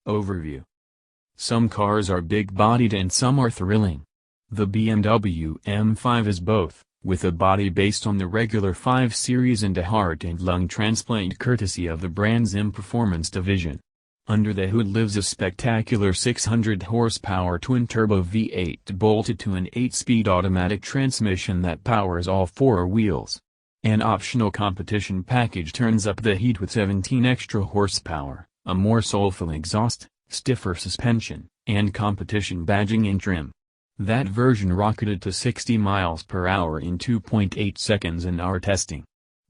Overview. Some cars are big-bodied and some are thrilling. The BMW M5 is both, with a body based on the regular 5 Series and a heart and lung transplant courtesy of the brand's M Performance division. Under the hood lives a spectacular 600 horsepower twin-turbo V8 bolted to an 8-speed automatic transmission that powers all 4 wheels. An optional competition package turns up the heat with 17 extra horsepower, a more soulful exhaust, stiffer suspension, and competition badging and trim. That version rocketed to 60 miles per hour in 2.8 seconds in our testing.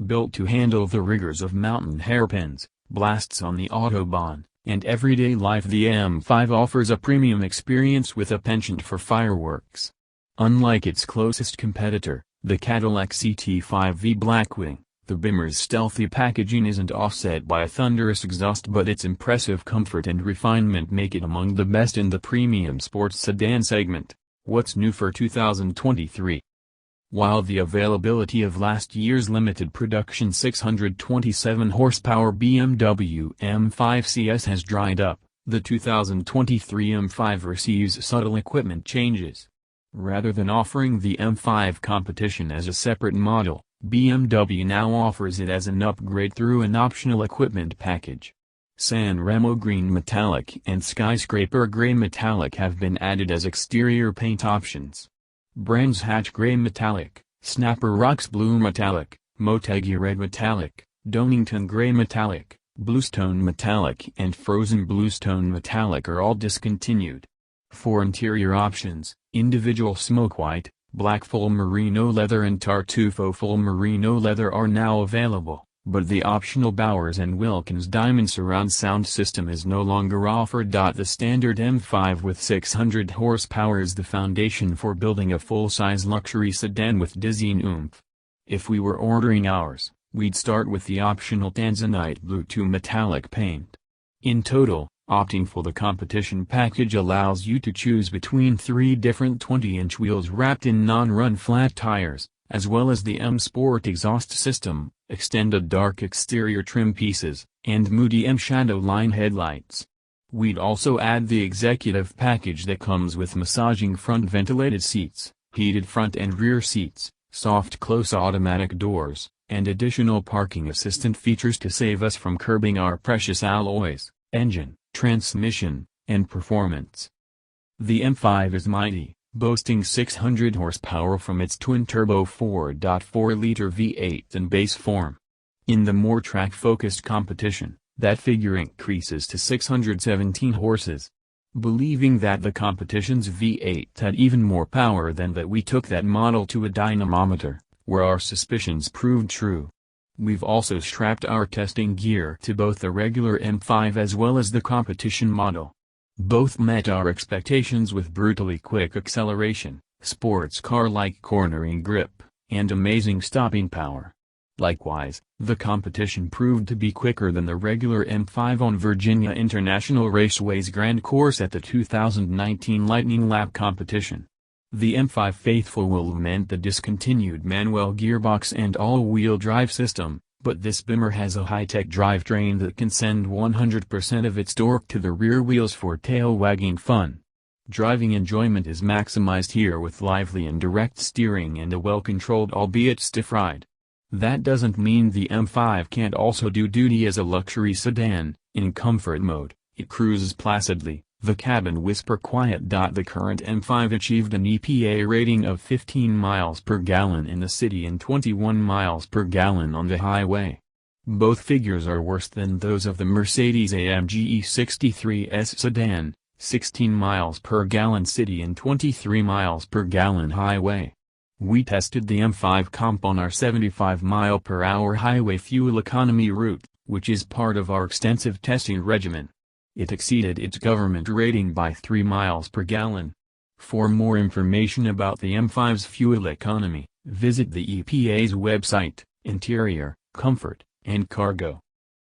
Built to handle the rigors of mountain hairpins, blasts on the autobahn, and everyday life, the M5 offers a premium experience with a penchant for fireworks. Unlike its closest competitor, the Cadillac CT5V Blackwing, the Beamer's stealthy packaging isn't offset by a thunderous exhaust, but its impressive comfort and refinement make it among the best in the premium sports sedan segment. What's new for 2023? While the availability of last year's limited production 627 horsepower BMW M5 CS has dried up, the 2023 M5 receives subtle equipment changes. Rather than offering the M5 competition as a separate model, BMW now offers it as an upgrade through an optional equipment package. San Remo Green Metallic and Skyscraper Gray Metallic have been added as exterior paint options. Brands Hatch Gray Metallic, Snapper Rocks Blue Metallic, Motegi Red Metallic, Donington Gray Metallic, Bluestone Metallic and Frozen Bluestone Metallic are all discontinued. For interior options, individual smoke white, black full merino leather and tartufo full merino leather are now available, but the optional Bowers & Wilkins Diamond surround sound system is no longer offered. The standard M5 with 600 horsepower is the foundation for building a full-size luxury sedan with dizzying oomph. If we were ordering ours, we'd start with the optional Tanzanite Blue 2 metallic paint. In total, opting for the competition package allows you to choose between 3 different 20-inch wheels wrapped in non-run flat tires, as well as the M Sport exhaust system, extended dark exterior trim pieces, and moody M Shadow line headlights. We'd also add the executive package that comes with massaging front ventilated seats, heated front and rear seats, soft close automatic doors, and additional parking assistant features to save us from curbing our precious alloys, engine, transmission, and performance. The M5 is mighty, boasting 600 horsepower from its twin-turbo 4.4-liter V8 in base form. In the more track-focused competition, that figure increases to 617 horses. Believing that the competition's V8 had even more power than that, we took that model to a dynamometer, where our suspicions proved true. We've also strapped our testing gear to both the regular M5 as well as the competition model. Both met our expectations with brutally quick acceleration, sports car-like cornering grip, and amazing stopping power. Likewise, the competition proved to be quicker than the regular M5 on Virginia International Raceway's Grand Course at the 2019 Lightning Lap competition. The M5 faithful will lament the discontinued manual gearbox and all-wheel drive system, but this Beamer has a high-tech drivetrain that can send 100% of its torque to the rear wheels for tail-wagging fun. Driving enjoyment is maximized here with lively and direct steering and a well-controlled albeit stiff ride. That doesn't mean the M5 can't also do duty as a luxury sedan. In comfort mode, it cruises placidly, the cabin whisper quiet. The current M5 achieved an EPA rating of 15 miles per gallon in the city and 21 miles per gallon on the highway. Both figures are worse than those of the Mercedes-AMG E63s sedan, 16 miles per gallon city and 23 miles per gallon highway. We tested the M5 comp on our 75-mile-per-hour highway fuel economy route, which is part of our extensive testing regimen. It exceeded its government rating by 3 miles per gallon. For more information about the M5's fuel economy, visit the EPA's website, Interior, Comfort, and Cargo.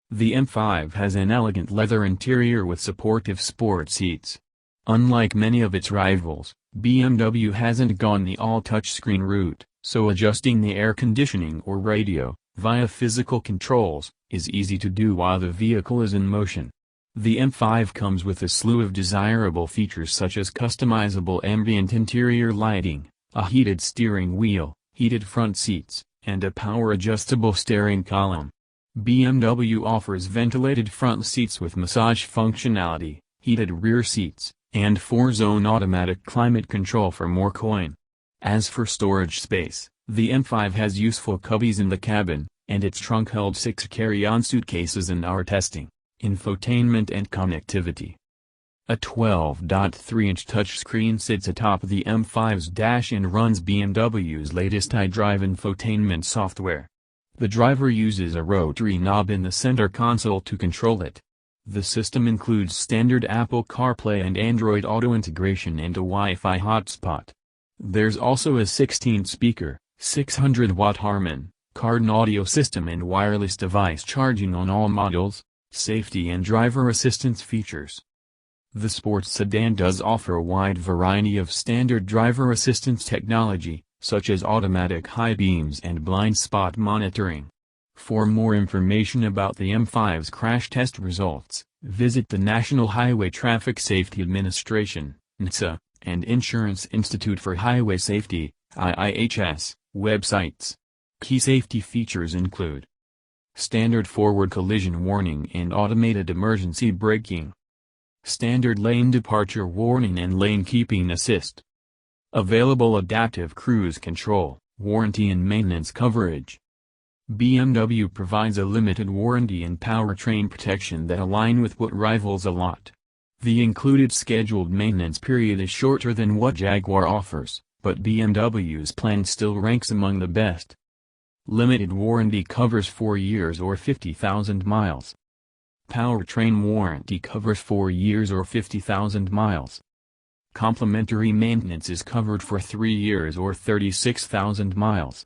The M5 has an elegant leather interior with supportive sport seats. Unlike many of its rivals, BMW hasn't gone the all-touchscreen route, so adjusting the air conditioning or radio, via physical controls, is easy to do while the vehicle is in motion. The M5 comes with a slew of desirable features such as customizable ambient interior lighting, a heated steering wheel, heated front seats, and a power-adjustable steering column. BMW offers ventilated front seats with massage functionality, heated rear seats, and 4-zone automatic climate control for more coin. As for storage space, the M5 has useful cubbies in the cabin, and its trunk held 6 carry-on suitcases in our testing, infotainment and connectivity. A 12.3-inch touchscreen sits atop the M5's dash and runs BMW's latest iDrive infotainment software. The driver uses a rotary knob in the center console to control it. The system includes standard Apple CarPlay and Android Auto integration and a Wi-Fi hotspot. There's also a 16-speaker, 600-watt Harman Kardon audio system and wireless device charging on all models, safety and driver assistance features. The sports sedan does offer a wide variety of standard driver assistance technology, such as automatic high beams and blind spot monitoring. For more information about the M5's crash test results, visit the National Highway Traffic Safety Administration (NHTSA) and Insurance Institute for Highway Safety (IIHS) websites. Key safety features include standard forward collision warning and automated emergency braking, standard lane departure warning and lane keeping assist, available adaptive cruise control, warranty and maintenance coverage. BMW provides a limited warranty and powertrain protection that align with what rivals allot. The included scheduled maintenance period is shorter than what Jaguar offers, but BMW's plan still ranks among the best. Limited warranty covers 4 years or 50,000 miles. Powertrain warranty covers 4 years or 50,000 miles. Complimentary maintenance is covered for 3 years or 36,000 miles.